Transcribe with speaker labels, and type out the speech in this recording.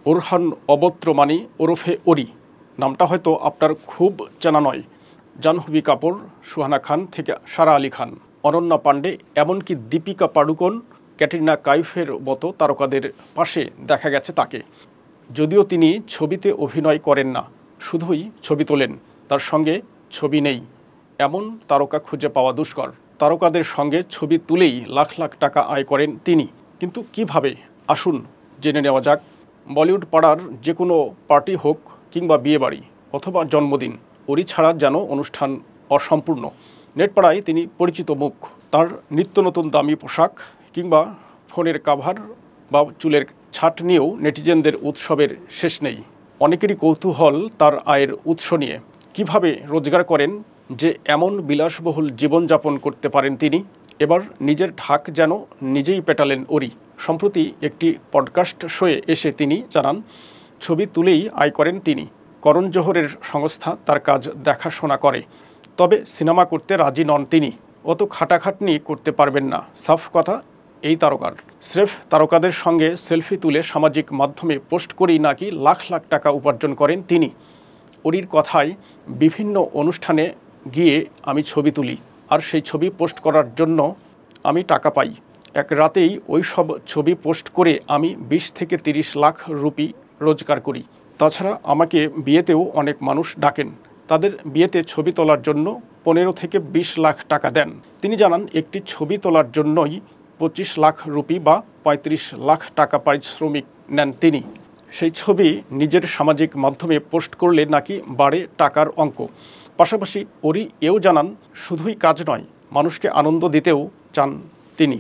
Speaker 1: Orhan অবত্রমানি ওরফে ওরি নামটা হয়তো আপনার খুব চেনা নয়। জাহ্নবী কাপুর, সুহানা খান থেকে সারা আলী খান, অনন্যা পাণ্ডে, এমনকি দীপিকা পাড়ুকোন, ক্যাটরিনা কাইফের মতো তারকাদের পাশে দেখা গেছে তাকে। যদিও তিনি ছবিতে অভিনয় করেন না, শুধুই ছবি তোলেন, তার সঙ্গে ছবি নেই, এমন তারকা খুঁজে পাওয়া দুষ্কর। তারকাদের সঙ্গে ছবি তুলেই লাখ লাখ টাকা আয় করেন তিনি। কিন্তু কিভাবে, আসুন জেনে নেওয়া যাক। বলিউড পাড়ার যে কোনো পার্টি হোক কিংবা বিয়েবাড়ি অথবা জন্মদিন, ওরি ছাড়া যেন অনুষ্ঠান অসম্পূর্ণ। নেটপাড়ায় তিনি পরিচিত মুখ। তার নিত্য নতুন দামি পোশাক কিংবা ফোনের কাভার বা চুলের ছাট নিয়েও নেটিজেনদের উৎসবের শেষ নেই। অনেকেরই কৌতূহল তার আয়ের উৎস নিয়ে। কিভাবে রোজগার করেন যে এমন বিলাসবহুল জীবনযাপন করতে পারেন তিনি। এবার নিজের ঢাক যেন নিজেই পেটালেন ওরি। সম্প্রতি একটি পডকাস্ট শোয়ে এসে তিনি জানান, ছবি তুলেই আয় করেন তিনি। করণ জোহরের সংস্থা তার কাজ দেখাশোনা করে, তবে সিনেমা করতে রাজি নন তিনি। অত খাটাখাটনি করতে পারবেন না, সাফ কথা এই তারকার। স্রেফ তারকাদের সঙ্গে সেলফি তুলে সামাজিক মাধ্যমে পোস্ট করেই নাকি লাখ লাখ টাকা উপার্জন করেন তিনি। ওরির কথায়, বিভিন্ন অনুষ্ঠানে গিয়ে আমি ছবি তুলি, আর সেই ছবি পোস্ট করার জন্য আমি টাকা পাই। এক রাতেই ওই সব ছবি পোস্ট করে আমি 20 থেকে 30 লাখ রুপি রোজগার করি। তাছাড়া আমাকে বিয়েতেও অনেক মানুষ ডাকেন, তাদের বিয়েতে ছবি তোলার জন্য 15 থেকে 20 লাখ টাকা দেন। তিনি জানান, একটি ছবি তোলার জন্যই 25 লাখ রুপি বা 35 লাখ টাকা পারিশ্রমিক নেন তিনি। সেই ছবি নিজের সামাজিক মাধ্যমে পোস্ট করলে নাকি বাড়ে টাকার অঙ্ক। পাশাপাশি ওরি এও জানান, শুধুই কাজ নয়, মানুষকে আনন্দ দিতেও চান তিনি।